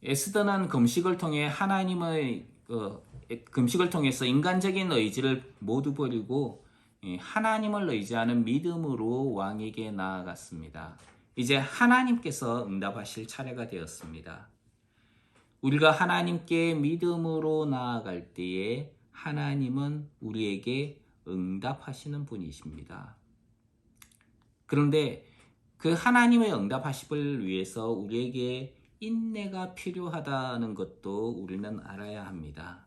에스더는 금식을 통해 하나님의 금식을 통해서 인간적인 의지를 모두 버리고 하나님을 의지하는 믿음으로 왕에게 나아갔습니다. 이제 하나님께서 응답하실 차례가 되었습니다. 우리가 하나님께 믿음으로 나아갈 때에 하나님은 우리에게 응답하시는 분이십니다. 그런데 그 하나님의 응답하심을 위해서 우리에게 인내가 필요하다는 것도 우리는 알아야 합니다.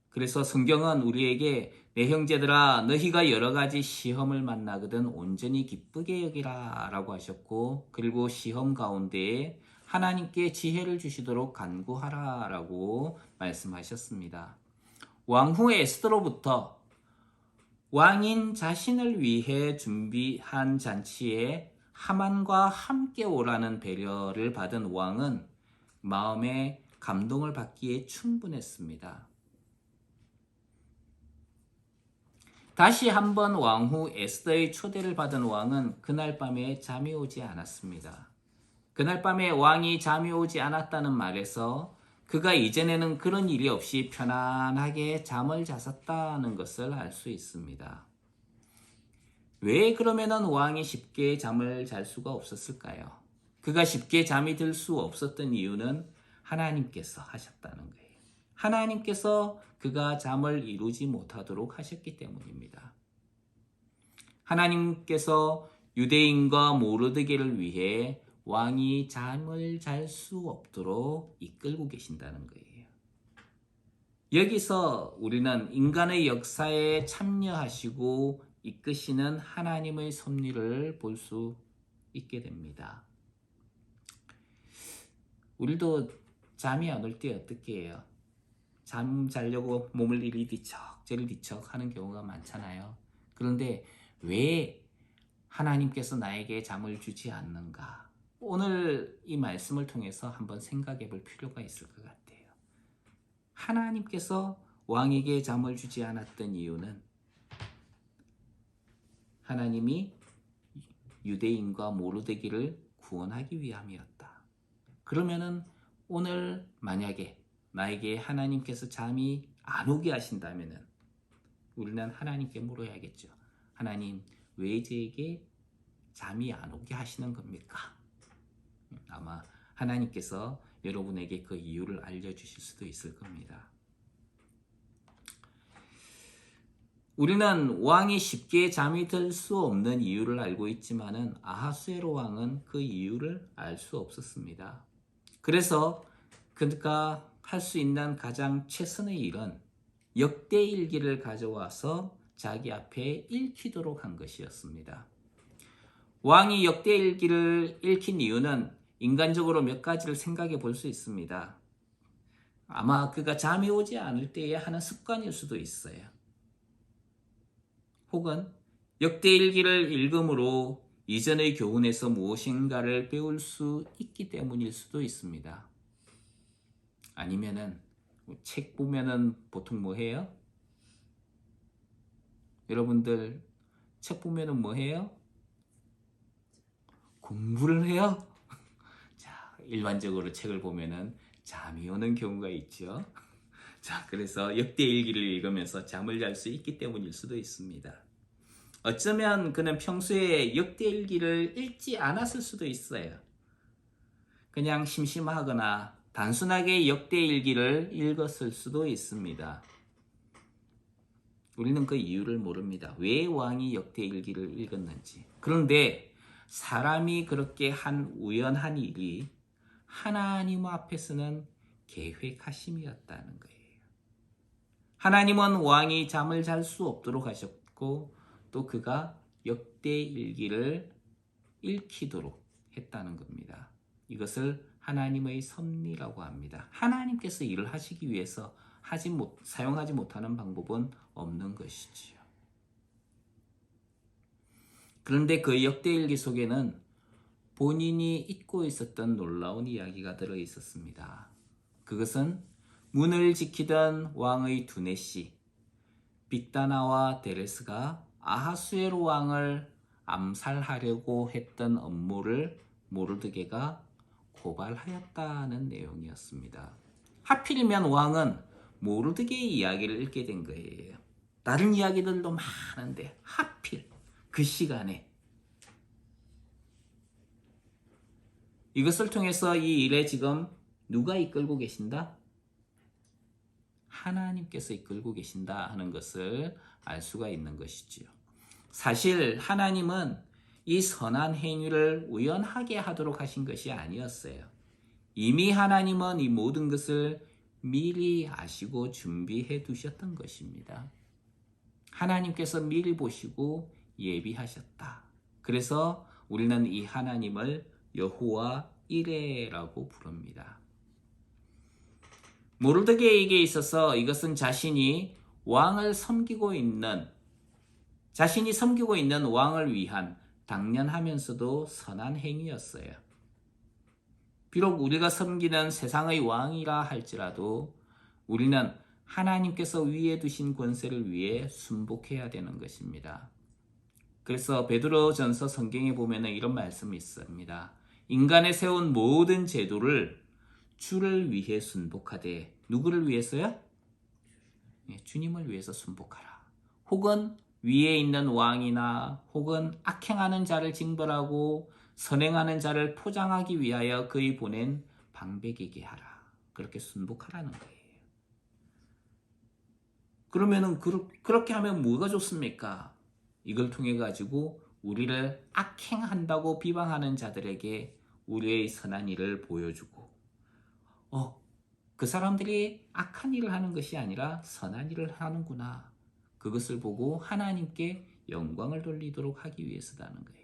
그래서 성경은 우리에게 내 형제들아 너희가 여러 가지 시험을 만나거든 온전히 기쁘게 여기라 라고 하셨고, 그리고 시험 가운데에 하나님께 지혜를 주시도록 간구하라 라고 말씀하셨습니다. 왕후 에스더로부터 왕인 자신을 위해 준비한 잔치에 하만과 함께 오라는 배려를 받은 왕은 마음에 감동을 받기에 충분했습니다. 다시 한번 왕후 에스더의 초대를 받은 왕은 그날 밤에 잠이 오지 않았습니다. 그날 밤에 왕이 잠이 오지 않았다는 말에서 그가 이전에는 그런 일이 없이 편안하게 잠을 잤었다는 것을 알 수 있습니다. 왜 그러면은 왕이 쉽게 잠을 잘 수가 없었을까요? 그가 쉽게 잠이 들 수 없었던 이유는 하나님께서 하셨다는 거예요. 하나님께서 그가 잠을 이루지 못하도록 하셨기 때문입니다. 하나님께서 유대인과 모르드게를 위해 왕이 잠을 잘 수 없도록 이끌고 계신다는 거예요. 여기서 우리는 인간의 역사에 참여하시고 이끄시는 하나님의 섭리를 볼 수 있게 됩니다. 우리도 잠이 안 올 때 어떻게 해요? 잠 자려고 몸을 이리 뒤척 저리 뒤척 하는 경우가 많잖아요. 그런데 왜 하나님께서 나에게 잠을 주지 않는가? 오늘 이 말씀을 통해서 한번 생각해 볼 필요가 있을 것 같아요. 하나님께서 왕에게 잠을 주지 않았던 이유는 하나님이 유대인과 모르드기를 구원하기 위함이었다. 그러면은 오늘 만약에 나에게 하나님께서 잠이 안 오게 하신다면은 우리는 하나님께 물어야겠죠. 하나님, 왜 저에게 잠이 안 오게 하시는 겁니까? 아마 하나님께서 여러분에게 그 이유를 알려주실 수도 있을 겁니다. 우리는 왕이 쉽게 잠이 들 수 없는 이유를 알고 있지만은 아하수에로 왕은 그 이유를 알 수 없었습니다. 그래서 그가 할 수 있는 가장 최선의 일은 역대일기를 가져와서 자기 앞에 읽히도록 한 것이었습니다. 왕이 역대일기를 읽힌 이유는 인간적으로 몇 가지를 생각해 볼 수 있습니다. 아마 그가 잠이 오지 않을 때에 하는 습관일 수도 있어요. 혹은 역대일기를 읽음으로 이전의 교훈에서 무엇인가를 배울 수 있기 때문일 수도 있습니다. 아니면은 책 보면은 보통 뭐 해요? 여러분들 책 보면은 뭐 해요? 공부를 해요? 자, 일반적으로 책을 보면은 잠이 오는 경우가 있죠. 자, 그래서 역대일기를 읽으면서 잠을 잘 수 있기 때문일 수도 있습니다. 어쩌면 그는 평소에 역대일기를 읽지 않았을 수도 있어요. 그냥 심심하거나 단순하게 역대일기를 읽었을 수도 있습니다. 우리는 그 이유를 모릅니다. 왜 왕이 역대일기를 읽었는지. 그런데 사람이 그렇게 한 우연한 일이 하나님 앞에서는 계획하심이었다는 거예요. 하나님은 왕이 잠을 잘 수 없도록 하셨고 또 그가 역대일기를 읽히도록 했다는 겁니다. 이것을 하나님의 섭리라고 합니다. 하나님께서 일을 하시기 위해서 사용하지 못하는 방법은 없는 것이지요. 그런데 그 역대일기 속에는 본인이 잊고 있었던 놀라운 이야기가 들어 있었습니다. 그것은 문을 지키던 왕의 두네 씨 빅다나와 데레스가 아하수에로 왕을 암살하려고 했던 업무를 모르드게가 고발하였다는 내용이었습니다. 하필이면 왕은 모르드게의 이야기를 읽게 된 거예요. 다른 이야기들도 많은데 하필 그 시간에 이것을 통해서 이 일에 지금 누가 이끌고 계신다? 하나님께서 이끌고 계신다 하는 것을 알 수가 있는 것이지요. 사실 하나님은 이 선한 행위를 우연하게 하도록 하신 것이 아니었어요. 이미 하나님은 이 모든 것을 미리 아시고 준비해 두셨던 것입니다. 하나님께서 미리 보시고 예비하셨다. 그래서 우리는 이 하나님을 여호와 이레라고 부릅니다. 모르드게에게 있어서 이것은 자신이 섬기고 있는 왕을 위한 당연하면서도 선한 행위였어요. 비록 우리가 섬기는 세상의 왕이라 할지라도 우리는 하나님께서 위에 두신 권세를 위해 순복해야 되는 것입니다. 그래서 베드로전서 성경에 보면 이런 말씀이 있습니다. 인간에 세운 모든 제도를 주를 위해 순복하되 누구를 위해서요? 주님을 위해서 순복하라. 혹은 위에 있는 왕이나 혹은 악행하는 자를 징벌하고 선행하는 자를 포장하기 위하여 그의 보낸 방백이게 하라. 그렇게 순복하라는 거예요. 그러면은 그렇게 하면 뭐가 좋습니까? 이걸 통해 가지고 우리를 악행한다고 비방하는 자들에게 우리의 선한 일을 보여주고 그 사람들이 악한 일을 하는 것이 아니라 선한 일을 하는구나. 그것을 보고 하나님께 영광을 돌리도록 하기 위해서라는 거예요.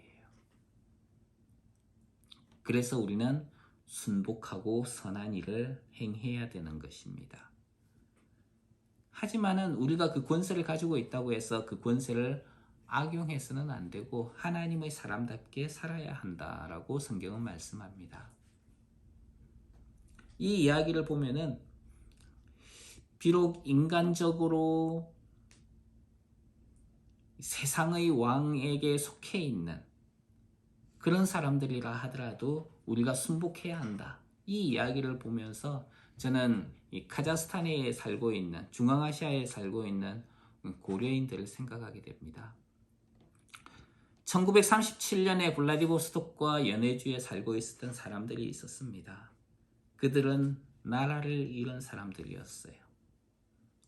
그래서 우리는 순복하고 선한 일을 행해야 되는 것입니다. 하지만은 우리가 그 권세를 가지고 있다고 해서 그 권세를 악용해서는 안 되고 하나님의 사람답게 살아야 한다라고 성경은 말씀합니다. 이 이야기를 보면은 비록 인간적으로 세상의 왕에게 속해 있는 그런 사람들이라 하더라도 우리가 순복해야 한다. 이 이야기를 보면서 저는 이 카자흐스탄에 살고 있는 중앙아시아에 살고 있는 고려인들을 생각하게 됩니다. 1937년에 블라디보스톡과 연해주에 살고 있었던 사람들이 있었습니다. 그들은 나라를 잃은 사람들이었어요.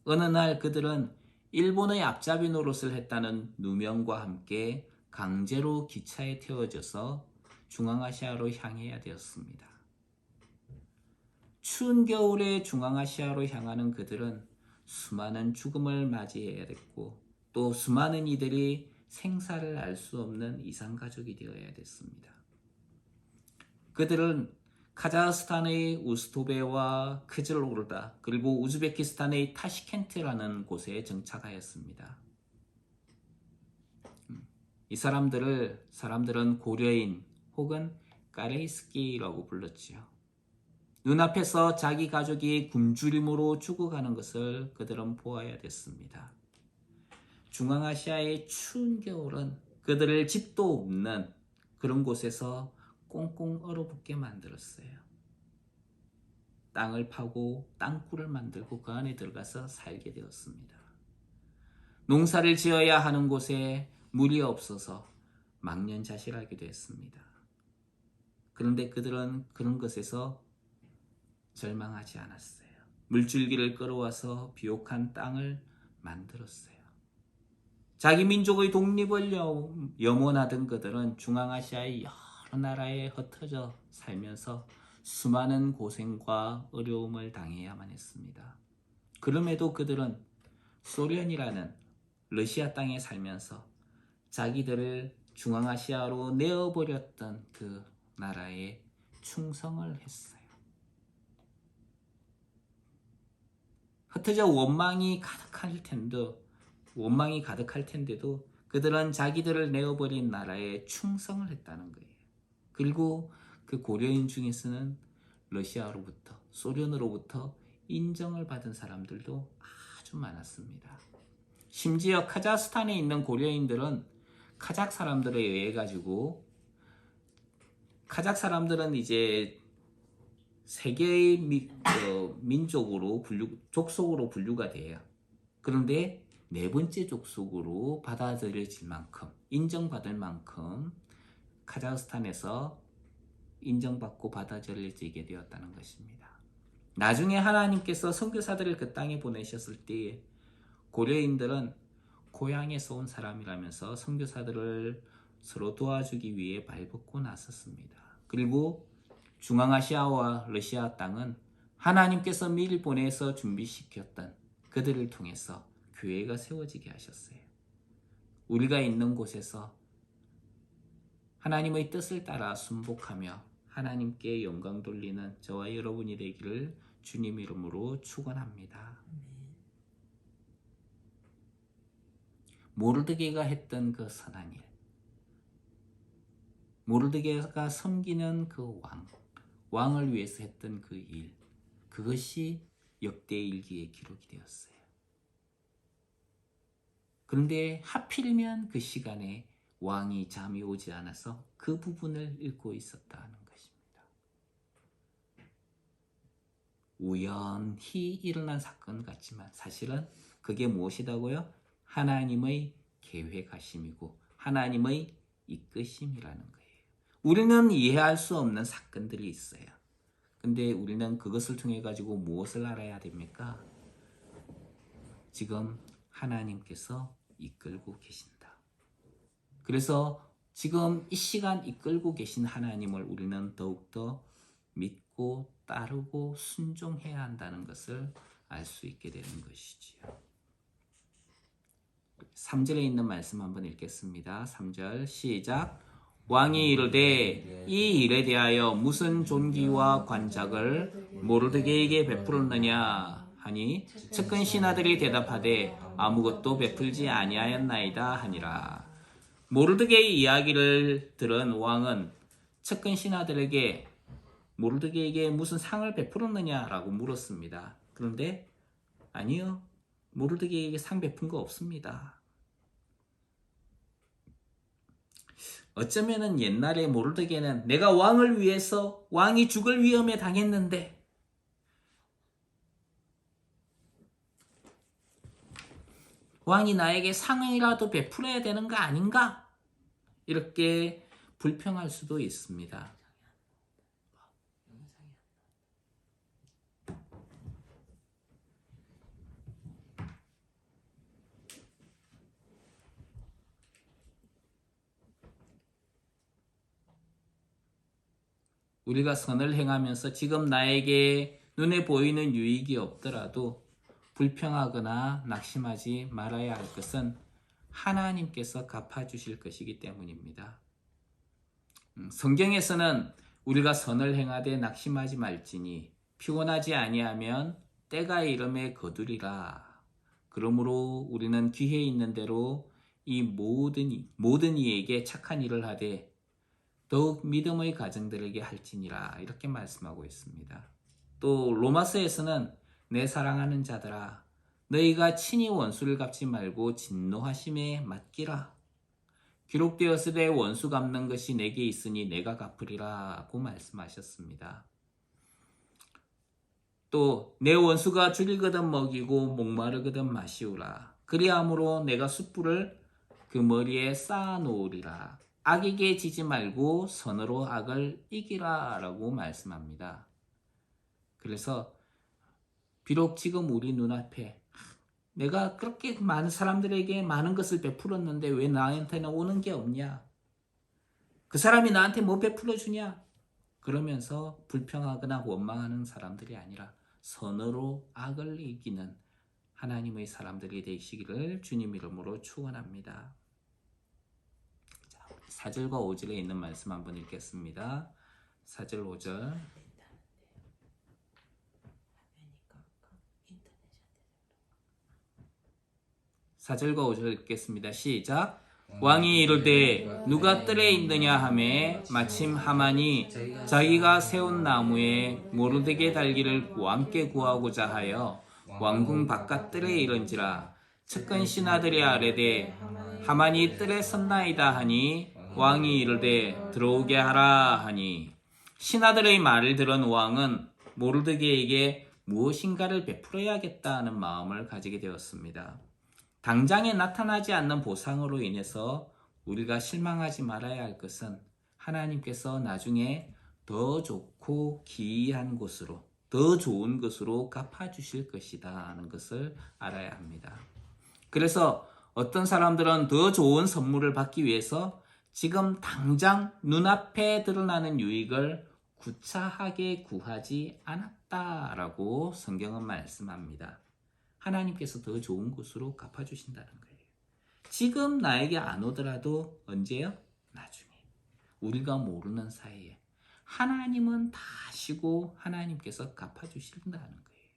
어느 날 그들은 일본의 앞잡이 노릇을 했다는 누명과 함께 강제로 기차에 태워져서 중앙아시아로 향해야 되었습니다. 추운 겨울에 중앙아시아로 향하는 그들은 수많은 죽음을 맞이해야 됐고 또 수많은 이들이 생사를 알 수 없는 이산가족이 되어야 됐습니다. 그들은 카자흐스탄의 우스토베와 크즐오르다 그리고 우즈베키스탄의 타시켄트라는 곳에 정착하였습니다. 이 사람들은 고려인 혹은 까레이스키라고 불렀지요. 눈앞에서 자기 가족이 굶주림으로 죽어가는 것을 그들은 보아야 됐습니다. 중앙아시아의 추운 겨울은 그들을 집도 없는 그런 곳에서 꽁꽁 얼어붙게 만들었어요. 땅을 파고 땅굴을 만들고 그 안에 들어가서 살게 되었습니다. 농사를 지어야 하는 곳에 물이 없어서 망연자실하게 됐습니다. 그런데 그들은 그런 것에서 절망하지 않았어요. 물줄기를 끌어와서 비옥한 땅을 만들었어요. 자기 민족의 독립을 염원하던 그들은 중앙아시아의 여러 나라에 흩어져 살면서 수많은 고생과 어려움을 당해야만 했습니다. 그럼에도 그들은 소련이라는 러시아 땅에 살면서 자기들을 중앙아시아로 내어버렸던 그 나라에 충성을 했어요. 흩어져 원망이 가득할 텐데도 그들은 자기들을 내어버린 나라에 충성을 했다는 거예요. 그리고 그 고려인 중에서는 러시아로부터, 소련으로부터 인정을 받은 사람들도 아주 많았습니다. 심지어 카자흐스탄에 있는 고려인들은 카자흐 사람들에 의해 가지고 카자흐 사람들은 이제 세 개의 민족으로 족속으로 분류가 돼요. 그런데 네 번째 족속으로 받아들여질 만큼, 인정받을 만큼 카자흐스탄에서 인정받고 받아들여지게 되었다는 것입니다. 나중에 하나님께서 선교사들을 그 땅에 보내셨을 때 고려인들은 고향에서 온 사람이라면서 선교사들을 서로 도와주기 위해 발벗고 나섰습니다. 그리고 중앙아시아와 러시아 땅은 하나님께서 미리 보내서 준비시켰던 그들을 통해서 교회가 세워지게 하셨어요. 우리가 있는 곳에서 하나님의 뜻을 따라 순복하며 하나님께 영광 돌리는 저와 여러분이 되기를 주님 이름으로 축원합니다. 모르드게가 했던 그 선한 일, 모르드게가 섬기는 그 왕을 위해서 했던 그 일, 그것이 역대일기에 기록이 되었어요. 그런데 하필이면 그 시간에 왕이 잠이 오지 않아서 그 부분을 읽고 있었다는 것입니다. 우연히 일어난 사건 같지만 사실은 그게 무엇이다고요? 하나님의 계획하심이고 하나님의 이끄심이라는 거예요. 우리는 이해할 수 없는 사건들이 있어요. 근데 우리는 그것을 통해 가지고 무엇을 알아야 됩니까? 지금 하나님께서 이끌고 계신다. 그래서 지금 이 시간 이끌고 계신 하나님을 우리는 더욱더 믿고 따르고 순종해야 한다는 것을 알 수 있게 되는 것이지요. 3절에 있는 말씀 한번 읽겠습니다. 3절 시작. 왕이 이르되 이 일에 대하여 무슨 존귀와 관작을 모르드게에게 베풀었느냐 하니 측근 신하들이 대답하되 아무것도 베풀지 아니하였나이다 하니라. 모르드게의 이야기를 들은 왕은 측근 신하들에게 모르드게에게 무슨 상을 베풀었느냐라고 물었습니다. 그런데 아니요, 모르드게에게 상 베푼 거 없습니다. 어쩌면은 옛날에 모르드게는 내가 왕을 위해서 왕이 죽을 위험에 당했는데 왕이 나에게 상이라도 베풀어야 되는 거 아닌가? 이렇게 불평할 수도 있습니다. 우리가 선을 행하면서 지금 나에게 눈에 보이는 유익이 없더라도 불평하거나 낙심하지 말아야 할 것은 하나님께서 갚아주실 것이기 때문입니다. 성경에서는 우리가 선을 행하되 낙심하지 말지니 피곤하지 아니하면 때가 이름에 거두리라. 그러므로 우리는 귀에 있는 대로 이 모든 이에게 착한 일을 하되 더욱 믿음의 가정들에게 할지니라 이렇게 말씀하고 있습니다. 또 로마서에서는 내 사랑하는 자들아 너희가 친히 원수를 갚지 말고 진노하심에 맡기라. 기록되었으되 원수 갚는 것이 내게 있으니 내가 갚으리라고 말씀하셨습니다. 또 내 원수가 줄이거든 먹이고 목마르거든 마시우라. 그리함으로 내가 숯불을 그 머리에 쌓아 놓으리라. 악에게 지지 말고 선으로 악을 이기라 라고 말씀합니다. 그래서 비록 지금 우리 눈앞에 내가 그렇게 많은 사람들에게 많은 것을 베풀었는데 왜 나한테는 오는 게 없냐? 그 사람이 나한테 뭐 베풀어 주냐? 그러면서 불평하거나 원망하는 사람들이 아니라 선으로 악을 이기는 하나님의 사람들이 되시기를 주님 이름으로 축원합니다. 4절과 5절에 있는 말씀 한번 읽겠습니다. 4절 5절 4절과 5절 읽겠습니다. 시작. 왕이 이르되 누가 뜰에 있느냐 하매 마침 하만이 자기가 세운 나무에 모르드게 달기를 왕께 구하고자 하여 왕궁 바깥 뜰에 이른지라. 측근 신하들이 아뢰되 하만이 뜰에 섰나이다 하니 왕이 이르되 들어오게 하라 하니 신하들의 말을 들은 왕은 모르드게에게 무엇인가를 베풀어야겠다는 마음을 가지게 되었습니다. 당장에 나타나지 않는 보상으로 인해서 우리가 실망하지 말아야 할 것은 하나님께서 나중에 더 좋고 기이한 곳으로, 더 좋은 것으로 갚아주실 것이다 하는 것을 알아야 합니다. 그래서 어떤 사람들은 더 좋은 선물을 받기 위해서 지금 당장 눈앞에 드러나는 유익을 구차하게 구하지 않았다라고 성경은 말씀합니다. 하나님께서 더 좋은 곳으로 갚아주신다는 거예요. 지금 나에게 안 오더라도 언제요? 나중에. 우리가 모르는 사이에 하나님은 다 아시고 하나님께서 갚아주신다는 거예요.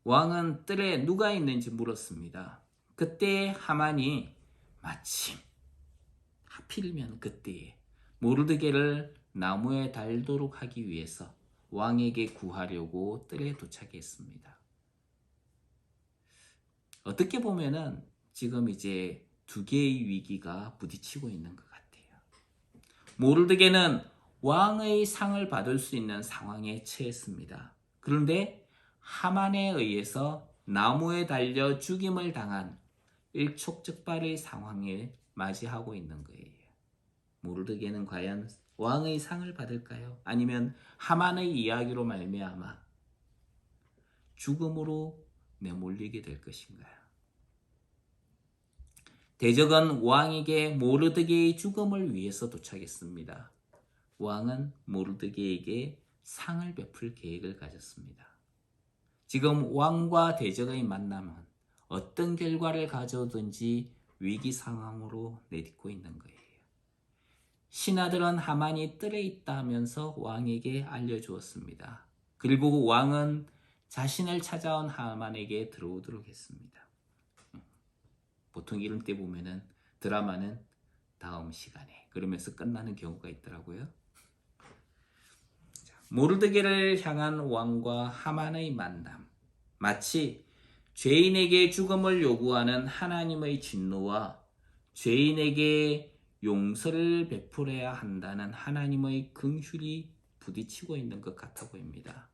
왕은 뜰에 누가 있는지 물었습니다. 그때 하만이 마침 하필이면 그때에 모르드게를 나무에 달도록 하기 위해서 왕에게 구하려고 뜰에 도착했습니다. 어떻게 보면은 지금 이제 두 개의 위기가 부딪히고 있는 것 같아요. 모르드게는 왕의 상을 받을 수 있는 상황에 처했습니다. 그런데 하만에 의해서 나무에 달려 죽임을 당한 일촉즉발의 상황을 맞이하고 있는 거예요. 모르드게는 과연 왕의 상을 받을까요? 아니면 하만의 이야기로 말미암아 죽음으로 내몰리게 될 것인가요? 대적은 왕에게 모르드게의 죽음을 위해서 도착했습니다. 왕은 모르드게에게 상을 베풀 계획을 가졌습니다. 지금 왕과 대적의 만남은 어떤 결과를 가져오든지 위기 상황으로 내딛고 있는 거예요. 신하들은 하만이 뜰에 있다 하면서 왕에게 알려주었습니다. 그리고 왕은 자신을 찾아온 하만에게 들어오도록 했습니다. 보통 이런 때 보면은 드라마는 다음 시간에 그러면서 끝나는 경우가 있더라고요. 모르드게를 향한 왕과 하만의 만남, 마치 죄인에게 죽음을 요구하는 하나님의 진노와 죄인에게 용서를 베풀어야 한다는 하나님의 긍휼이 부딪히고 있는 것 같아 보입니다.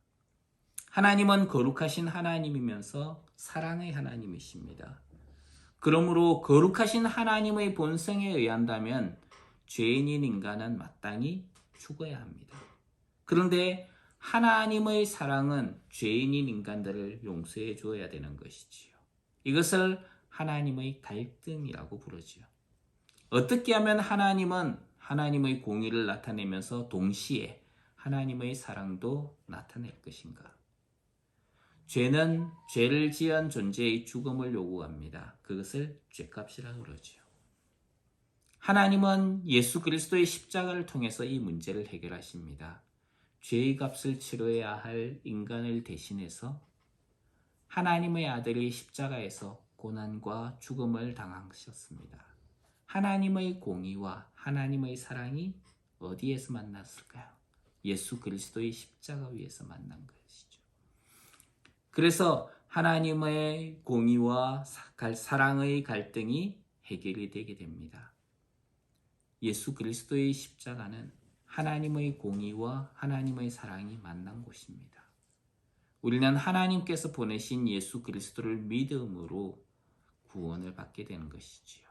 하나님은 거룩하신 하나님이면서 사랑의 하나님이십니다. 그러므로 거룩하신 하나님의 본성에 의한다면 죄인인 인간은 마땅히 죽어야 합니다. 그런데 하나님의 사랑은 죄인인 인간들을 용서해 주어야 되는 것이지요. 이것을 하나님의 갈등이라고 부르지요. 어떻게 하면 하나님은 하나님의 공의를 나타내면서 동시에 하나님의 사랑도 나타낼 것인가? 죄는 죄를 지은 존재의 죽음을 요구합니다. 그것을 죄값이라고 그러죠. 하나님은 예수 그리스도의 십자가를 통해서 이 문제를 해결하십니다. 죄의 값을 치러야 할 인간을 대신해서 하나님의 아들이 십자가에서 고난과 죽음을 당하셨습니다. 하나님의 공의와 하나님의 사랑이 어디에서 만났을까요? 예수 그리스도의 십자가 위에서 만난 것이죠. 그래서 하나님의 공의와 사랑의 갈등이 해결이 되게 됩니다. 예수 그리스도의 십자가는 하나님의 공의와 하나님의 사랑이 만난 곳입니다. 우리는 하나님께서 보내신 예수 그리스도를 믿음으로 구원을 받게 되는 것이지요.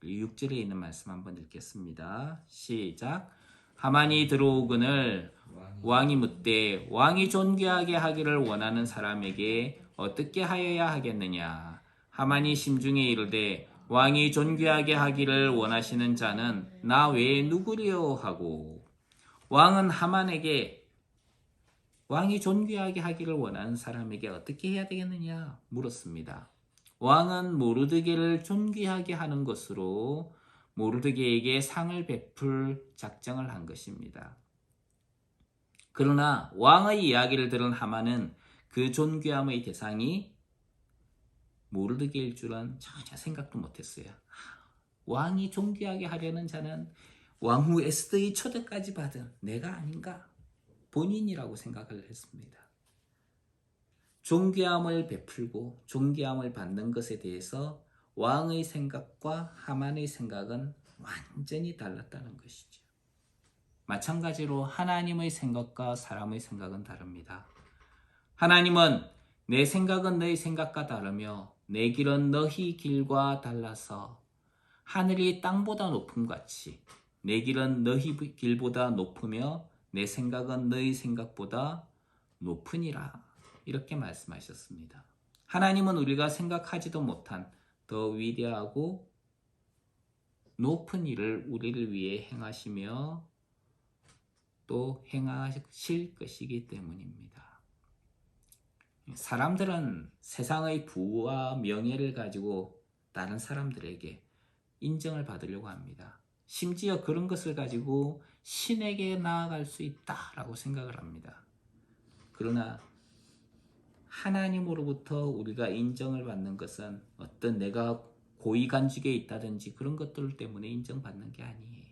6절에 있는 말씀 한번 읽겠습니다. 시작. 하만이 들어오거늘 왕이 묻되 왕이 존귀하게 하기를 원하는 사람에게 어떻게 하여야 하겠느냐. 하만이 심중에 이르되 왕이 존귀하게 하기를 원하시는 자는 나 외에 누구리요 하고, 왕은 하만에게 왕이 존귀하게 하기를 원하는 사람에게 어떻게 해야 되겠느냐 물었습니다. 왕은 모르드게를 존귀하게 하는 것으로 모르드게에게 상을 베풀 작정을 한 것입니다. 그러나 왕의 이야기를 들은 하만은 그 존귀함의 대상이 모르드게일 줄은 전혀 생각도 못했어요. 왕이 존귀하게 하려는 자는 왕후 에스더의 초대까지 받은 내가 아닌가? 본인이라고 생각을 했습니다. 존귀함을 베풀고 존귀함을 받는 것에 대해서 왕의 생각과 하만의 생각은 완전히 달랐다는 것이죠. 마찬가지로 하나님의 생각과 사람의 생각은 다릅니다. 하나님은 내 생각은 너희 생각과 다르며 내 길은 너희 길과 달라서 하늘이 땅보다 높음 같이 내 길은 너희 길보다 높으며 내 생각은 너희 생각보다 높으니라. 이렇게 말씀하셨습니다. 하나님은 우리가 생각하지도 못한 더 위대하고 높은 일을 우리를 위해 행하시며 또 행하실 것이기 때문입니다. 사람들은 세상의 부와 명예를 가지고 다른 사람들에게 인정을 받으려고 합니다. 심지어 그런 것을 가지고 신에게 나아갈 수 있다라고 생각을 합니다. 그러나 하나님으로부터 우리가 인정을 받는 것은 어떤 내가 고위간직에 있다든지 그런 것들 때문에 인정받는 게 아니에요.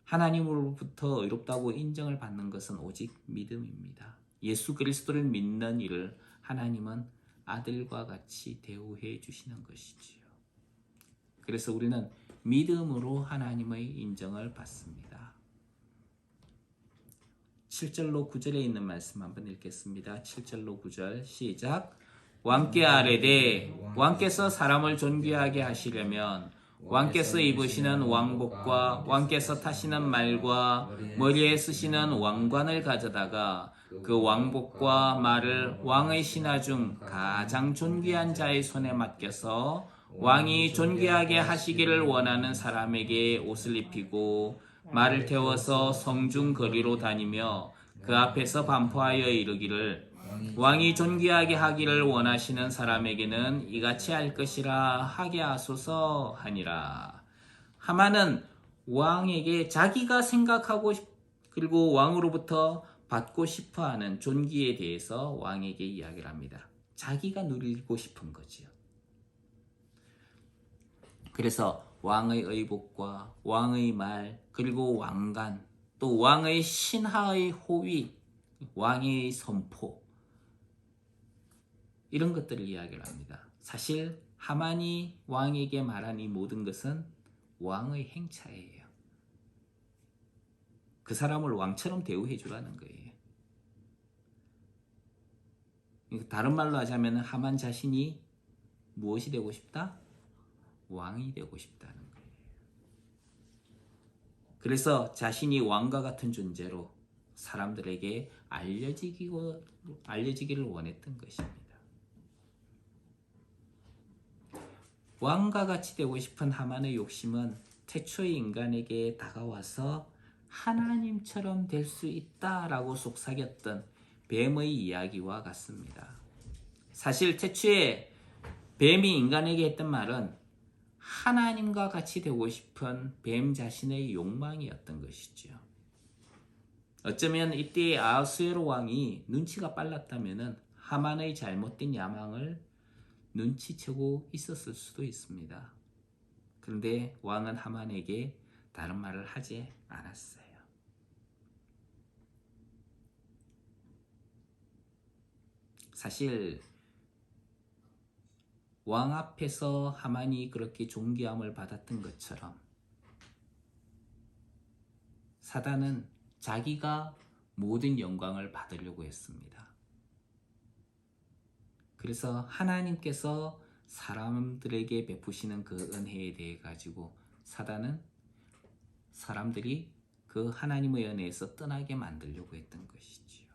하나님으로부터 의롭다고 인정을 받는 것은 오직 믿음입니다. 예수 그리스도를 믿는 이를 하나님은 아들과 같이 대우해 주시는 것이지요. 그래서 우리는 믿음으로 하나님의 인정을 받습니다. 7절로 9절에 있는 말씀 한번 읽겠습니다. 7절로 9절 시작. 왕께 아뢰되 왕께서 사람을 존귀하게 하시려면 왕께서 입으시는 왕복과 왕께서 타시는 말과 머리에 쓰시는 왕관을 가져다가 그 왕복과 말을 왕의 신하 중 가장 존귀한 자의 손에 맡겨서 왕이 존귀하게 하시기를 원하는 사람에게 옷을 입히고 말을 태워서 성중 거리로 다니며 그 앞에서 반포하여 이르기를 왕이 존귀하게 하기를 원하시는 사람에게는 이같이 할 것이라 하게 하소서 하니라. 하만은 왕에게 자기가 생각하고 그리고 왕으로부터 받고 싶어하는 존귀에 대해서 왕에게 이야기를 합니다. 자기가 누리고 싶은 거지요. 그래서 왕의 의복과 왕의 말 그리고 왕관 또 왕의 신하의 호위 왕의 선포 이런 것들을 이야기를 합니다. 사실 하만이 왕에게 말한 이 모든 것은 왕의 행차예요. 그 사람을 왕처럼 대우해 주라는 거예요. 다른 말로 하자면 하만 자신이 무엇이 되고 싶다? 왕이 되고 싶다는 거예요. 그래서 자신이 왕과 같은 존재로 사람들에게 알려지기를 원했던 것입니다. 왕과 같이 되고 싶은 하만의 욕심은 태초의 인간에게 다가와서 하나님처럼 될 수 있다라고 속삭였던 뱀의 이야기와 같습니다. 사실 태초에 뱀이 인간에게 했던 말은 하나님과 같이 되고 싶은 뱀 자신의 욕망이었던 것이죠. 어쩌면 이때의 아하수에로 왕이 눈치가 빨랐다면 하만의 잘못된 야망을 눈치채고 있었을 수도 있습니다. 그런데 왕은 하만에게 다른 말을 하지 않았어요. 사실 왕 앞에서 하만이 그렇게 존귀함을 받았던 것처럼 사단은 자기가 모든 영광을 받으려고 했습니다. 그래서 하나님께서 사람들에게 베푸시는 그 은혜에 대해 가지고 사단은 사람들이 그 하나님의 은혜에서 떠나게 만들려고 했던 것이지요.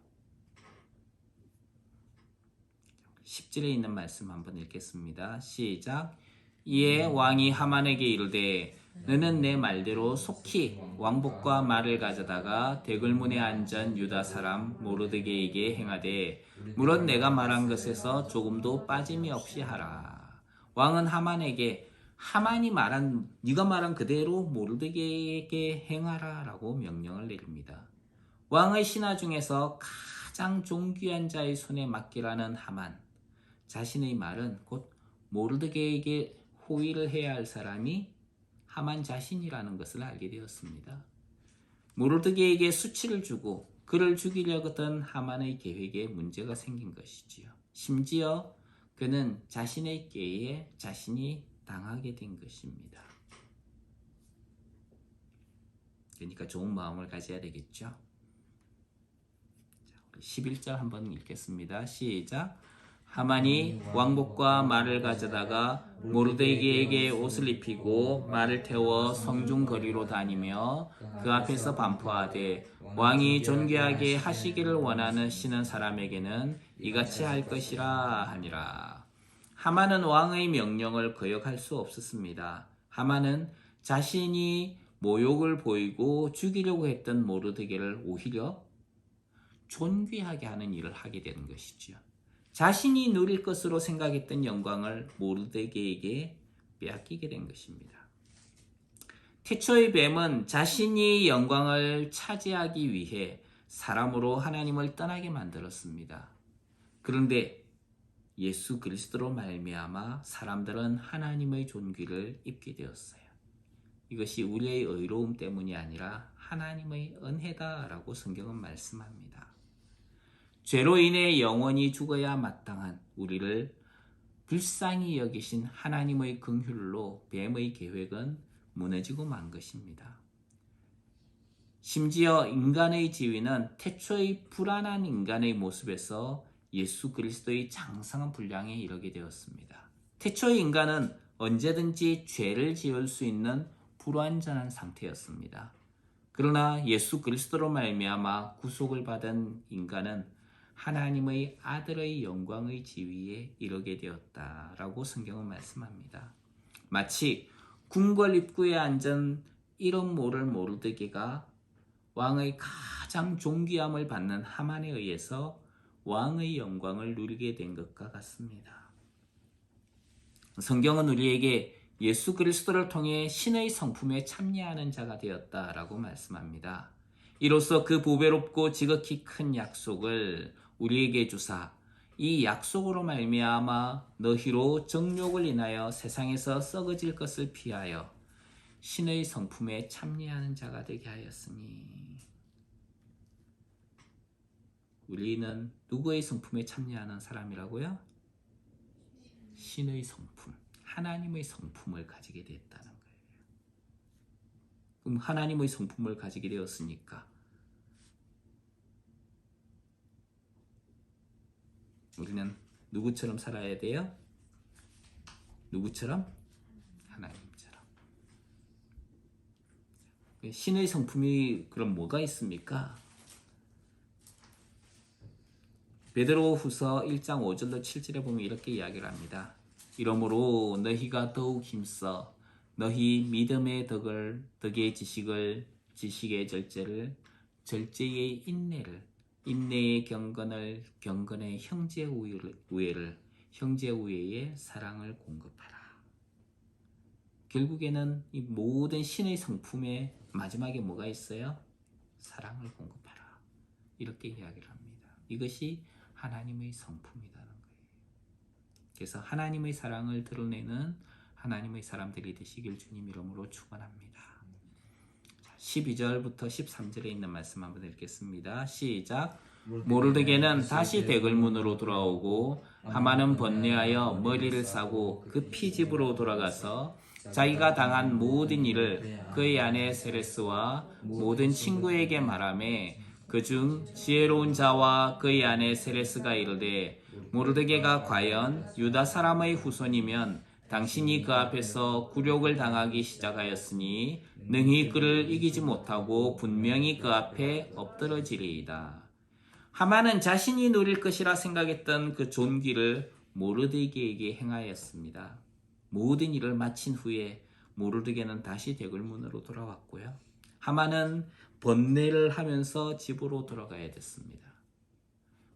10절에 있는 말씀 한번 읽겠습니다. 시작. 이에 왕이 하만에게 이르되 너는 내 말대로 속히 왕복과 말을 가져다가 대궐문에 앉은 유다 사람 모르드게에게 행하되 물론 내가 말한 것에서 조금도 빠짐이 없이 하라. 왕은 하만에게 네가 말한 그대로 모르드게에게 행하라라고 명령을 내립니다. 왕의 신하 중에서 가장 존귀한 자의 손에 맡기라는 하만, 자신의 말은 곧 모르드게에게 호위를 해야 할 사람이 하만 자신이라는 것을 알게 되었습니다. 모르드게에게 수치를 주고 그를 죽이려고 했던 하만의 계획에 문제가 생긴 것이지요. 심지어 그는 자신의 계에 자신이 당하게 된 것입니다. 그러니까 좋은 마음을 가져야 되겠죠. 11절 한번 읽겠습니다. 시작. 하만이 왕복과 말을 가져다가 모르드게에게 옷을 입히고 말을 태워 성중 거리로 다니며 그 앞에서 반포하되 왕이 존귀하게 하시기를 원하시는 사람에게는 이같이 할 것이라 하니라. 하만은 왕의 명령을 거역할 수 없었습니다. 하만은 자신이 모욕을 보이고 죽이려고 했던 모르드게를 오히려 존귀하게 하는 일을 하게 되는 것이지요. 자신이 누릴 것으로 생각했던 영광을 모르드게에게 빼앗기게 된 것입니다. 태초의 뱀은 자신이 영광을 차지하기 위해 사람으로 하나님을 떠나게 만들었습니다. 그런데 예수 그리스도로 말미암아 사람들은 하나님의 존귀를 입게 되었어요. 이것이 우리의 의로움 때문이 아니라 하나님의 은혜다라고 성경은 말씀합니다. 죄로 인해 영원히 죽어야 마땅한 우리를 불쌍히 여기신 하나님의 긍휼로 뱀의 계획은 무너지고 만 것입니다. 심지어 인간의 지위는 태초의 불안한 인간의 모습에서 예수 그리스도의 장성한 분량에 이르게 되었습니다. 태초의 인간은 언제든지 죄를 지을 수 있는 불완전한 상태였습니다. 그러나 예수 그리스도로 말미암아 구속을 받은 인간은 하나님의 아들의 영광의 지위에 이르게 되었다라고 성경은 말씀합니다. 마치 궁궐 입구에 앉은 이름 모를 모르드게가 왕의 가장 존귀함을 받는 하만에 의해서 왕의 영광을 누리게 된 것과 같습니다. 성경은 우리에게 예수 그리스도를 통해 신의 성품에 참여하는 자가 되었다라고 말씀합니다. 이로써 그 보배롭고 지극히 큰 약속을 우리에게 주사 이 약속으로 말미암아 너희로 정욕을 인하여 세상에서 썩어질 것을 피하여 신의 성품에 참여하는 자가 되게 하였으니 우리는 누구의 성품에 참여하는 사람이라고요? 신의 성품, 하나님의 성품을 가지게 됐다는 거예요. 그럼 하나님의 성품을 가지게 되었으니까 우리는 누구처럼 살아야 돼요? 누구처럼? 하나님처럼. 신의 성품이 그럼 뭐가 있습니까? 베드로후서 1장 5절로 7절에 보면 이렇게 이야기를 합니다. 이러므로 너희가 더욱 힘써 너희 믿음의 덕의 지식을, 지식의 절제를, 절제의 인내를, 인내의 경건을, 경건의 형제 우애를, 형제 우애의 사랑을 공급하라. 결국에는 이 모든 신의 성품의 마지막에 뭐가 있어요? 사랑을 공급하라. 이렇게 이야기를 합니다. 이것이 하나님의 성품이라는 거예요. 그래서 하나님의 사랑을 드러내는 하나님의 사람들이 되시길 주님 이름으로 축원합니다. 12절부터 13절에 있는 말씀 한번 읽겠습니다. 시작. 모르드게는 다시 대궐문으로 돌아오고 하만은 번뇌하여 머리를 싸고 급히 집으로 돌아가서 자기가 당한 모든 일을 그의 아내 세레스와 모든 친구에게 말하매 그중 지혜로운 자와 그의 아내 세레스가 이르되 모르드게가 과연 유다 사람의 후손이면 당신이 그 앞에서 굴욕을 당하기 시작하였으니 능히 그를 이기지 못하고 분명히 그 앞에 엎드러지리이다. 하만은 자신이 누릴 것이라 생각했던 그 존귀를 모르드게에게 행하였습니다. 모든 일을 마친 후에 모르드게는 다시 대궐문으로 돌아왔고요. 하만은 번뇌를 하면서 집으로 돌아가야 됐습니다.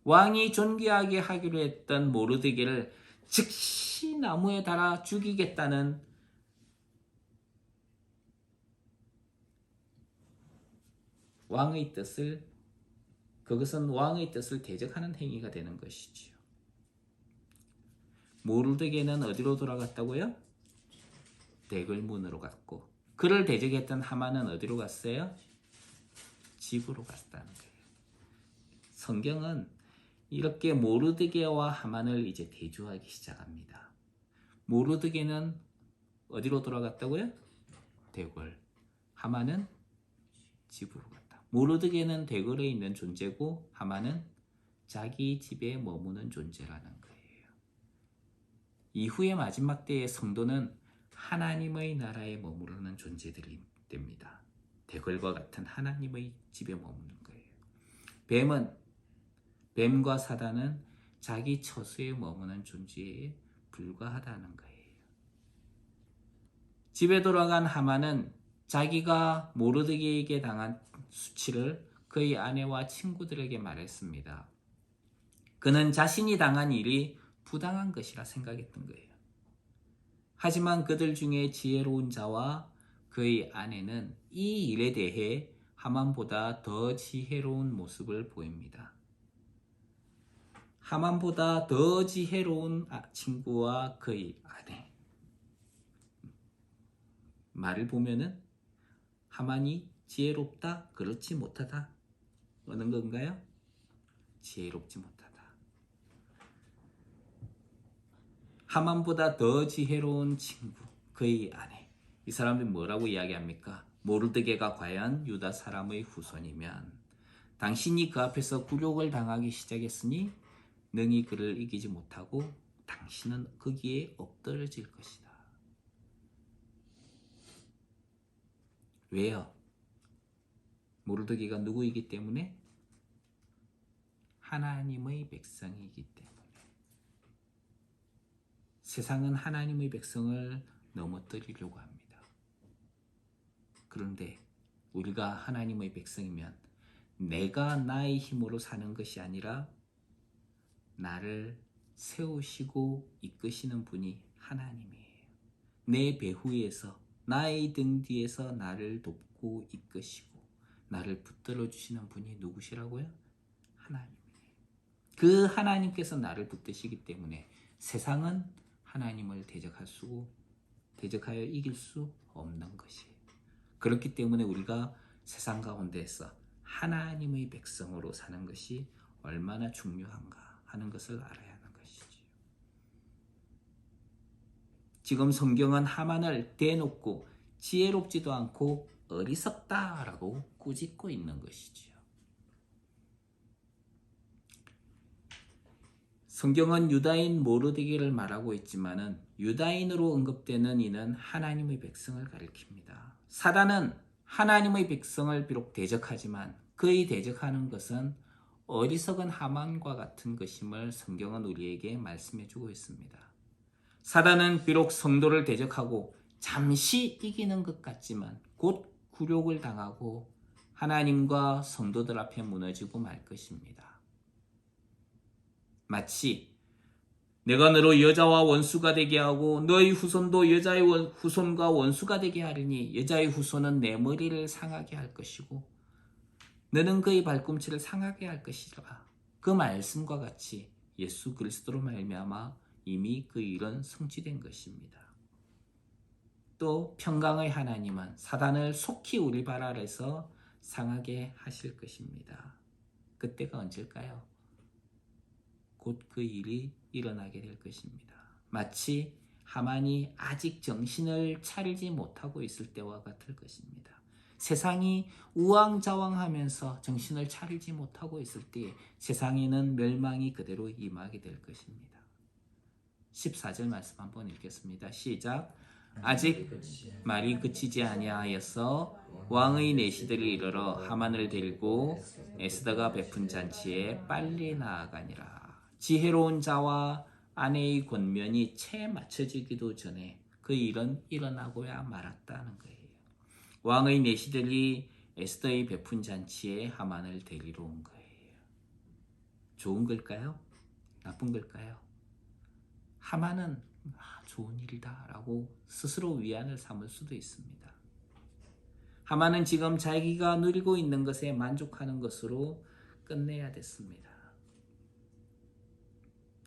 왕이 존귀하게 하기로 했던 모르드게를 즉시 나무에 달아 죽이겠다는 왕의 뜻을, 그것은 왕의 뜻을 대적하는 행위가 되는 것이지요. 모르드게는 어디로 돌아갔다고요? 대궐문으로 갔고, 그를 대적했던 하만은 어디로 갔어요? 집으로 갔다는 거예요. 성경은 이렇게 모르드게와 하만을 이제 대조하기 시작합니다. 모르드게는 어디로 돌아갔다고요? 대궐. 하만은 집으로 갔다. 모르드게는 대궐에 있는 존재고 하만은 자기 집에 머무는 존재라는 거예요. 이후의 마지막 때의 성도는 하나님의 나라에 머무르는 존재들이 됩니다. 대궐과 같은 하나님의 집에 머무는 거예요. 뱀과 사단은 자기 처소에 머무는 존재에 불과하다는 거예요. 집에 돌아간 하만은 자기가 모르드게에게 당한 수치를 그의 아내와 친구들에게 말했습니다. 그는 자신이 당한 일이 부당한 것이라 생각했던 거예요. 하지만 그들 중에 지혜로운 자와 그의 아내는 이 일에 대해 하만보다 더 지혜로운 모습을 보입니다. 하만보다 더 지혜로운 친구와 그의 아내. 말을 보면은 하만이 지혜롭다, 그렇지 못하다 어느 건가요? 지혜롭지 못하다. 하만보다 더 지혜로운 친구, 그의 아내. 이 사람들이 뭐라고 이야기합니까? 모르드게가 과연 유다 사람의 후손이면 당신이 그 앞에서 굴욕을 당하기 시작했으니 능히 그를 이기지 못하고 당신은 거기에 엎드러질 것이다. 왜요? 모르드게가 누구이기 때문에? 하나님의 백성이기 때문에. 세상은 하나님의 백성을 넘어뜨리려고 합니다. 그런데 우리가 하나님의 백성이면 내가 나의 힘으로 사는 것이 아니라 나를 세우시고 이끄시는 분이 하나님이에요. 내 배후에서 나의 등 뒤에서 나를 돕고 이끄시고 나를 붙들어 주시는 분이 누구시라고요? 하나님이에요. 그 하나님께서 나를 붙드시기 때문에 세상은 하나님을 대적하여 이길 수 없는 것이에요. 그렇기 때문에 우리가 세상 가운데에서 하나님의 백성으로 사는 것이 얼마나 중요한가 하는 것을 알아야 하는 것이지요. 지금 성경은 하만을 대놓고 지혜롭지도 않고 어리석다라고 꾸짖고 있는 것이지요. 성경은 유다인 모르드게를 말하고 있지만은 유다인으로 언급되는 이는 하나님의 백성을 가리킵니다. 사단은 하나님의 백성을 비록 대적하지만 그의 대적하는 것은 어리석은 하만과 같은 것임을 성경은 우리에게 말씀해 주고 있습니다. 사단은 비록 성도를 대적하고 잠시 이기는 것 같지만 곧 굴욕을 당하고 하나님과 성도들 앞에 무너지고 말 것입니다. 마치 내가 너로 여자와 원수가 되게 하고 너의 후손도 여자의 후손과 원수가 되게 하리니 여자의 후손은 내 머리를 상하게 할 것이고 너는 그의 발꿈치를 상하게 할 것이라. 그 말씀과 같이 예수 그리스도로 말미암아 이미 그 일은 성취된 것입니다. 또 평강의 하나님은 사단을 속히 우리 발 아래서 상하게 하실 것입니다. 그때가 언제일까요? 곧 그 일이 일어나게 될 것입니다. 마치 하만이 아직 정신을 차리지 못하고 있을 때와 같을 것입니다. 세상이 우왕좌왕하면서 정신을 차리지 못하고 있을 때 세상에는 멸망이 그대로 임하게 될 것입니다. 14절 말씀 한번 읽겠습니다. 시작. 아직 말이 그치지 아니하여서 왕의 내시들이 이르러 하만을 데리고 에스더가 베푼 잔치에 빨리 나아가니라. 지혜로운 자와 아내의 권면이 채 맞춰지기도 전에 그 일은 일어나고야 말았다는 거예요. 왕의 내시들이 에스더의 베푼 잔치에 하만을 데리러 온 거예요. 좋은 걸까요? 나쁜 걸까요? 하만은 좋은 일이다 라고 스스로 위안을 삼을 수도 있습니다. 하만은 지금 자기가 누리고 있는 것에 만족하는 것으로 끝내야 됐습니다.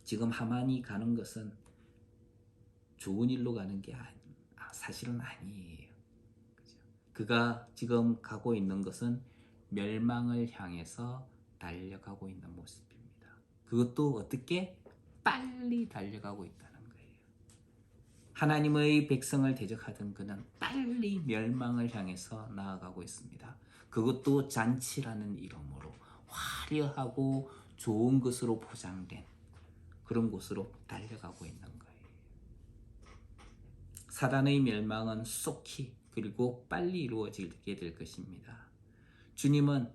지금 하만이 가는 것은 좋은 일로 가는 게 사실은 아니에요. 그가 지금 가고 있는 것은 멸망을 향해서 달려가고 있는 모습입니다. 그것도 어떻게? 빨리 달려가고 있다는 거예요. 하나님의 백성을 대적하던 그는 빨리 멸망을 향해서 나아가고 있습니다. 그것도 잔치라는 이름으로 화려하고 좋은 것으로 포장된 그런 곳으로 달려가고 있는 거예요. 사단의 멸망은 속히 그리고 빨리 이루어지게 될 것입니다. 주님은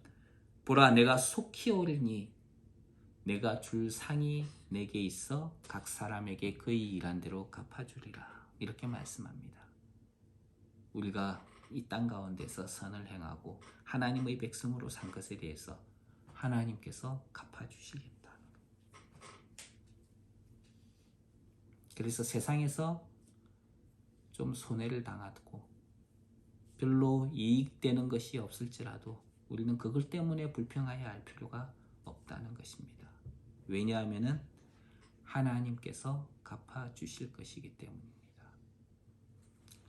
보라 내가 속히 오리니 내가 줄 상이 내게 있어 각 사람에게 그의 일한 대로 갚아주리라 이렇게 말씀합니다. 우리가 이 땅 가운데서 선을 행하고 하나님의 백성으로 산 것에 대해서 하나님께서 갚아주시겠다. 그래서 세상에서 좀 손해를 당하고 별로 이익되는 것이 없을지라도 우리는 그것 때문에 불평하여 할 필요가 없다는 것입니다. 왜냐하면 하나님께서 갚아주실 것이기 때문입니다.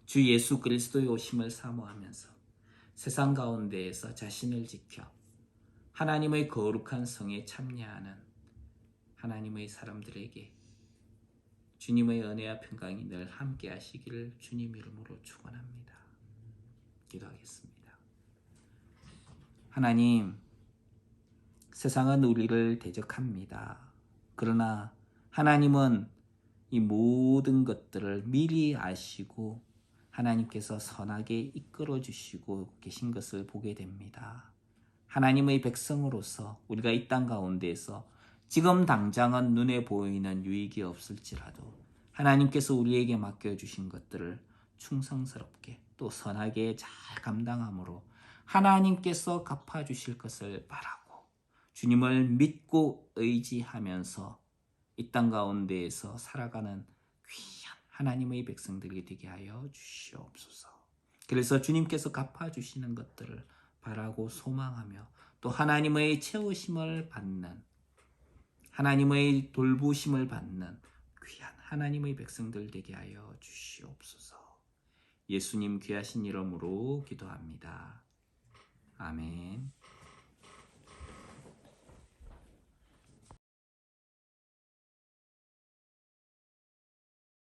주 예수 그리스도의 오심을 사모하면서 세상 가운데에서 자신을 지켜 하나님의 거룩한 성에 참여하는 하나님의 사람들에게 주님의 은혜와 평강이 늘 함께 하시기를 주님 이름으로 축원합니다. 기도하겠습니다. 하나님, 세상은 우리를 대적합니다. 그러나 하나님은 이 모든 것들을 미리 아시고 하나님께서 선하게 이끌어 주시고 계신 것을 보게 됩니다. 하나님의 백성으로서 우리가 이 땅 가운데에서 지금 당장은 눈에 보이는 유익이 없을지라도 하나님께서 우리에게 맡겨주신 것들을 충성스럽게 또 선하게 잘 감당함으로 하나님께서 갚아주실 것을 바라고 주님을 믿고 의지하면서 이 땅 가운데에서 살아가는 귀한 하나님의 백성들이 되게 하여 주시옵소서. 그래서 주님께서 갚아주시는 것들을 바라고 소망하며 또 하나님의 채우심을 받는 하나님의 돌보심을 받는 귀한 하나님의 백성들 되게 하여 주시옵소서. 예수님 귀하신 이름으로 기도합니다. 아멘.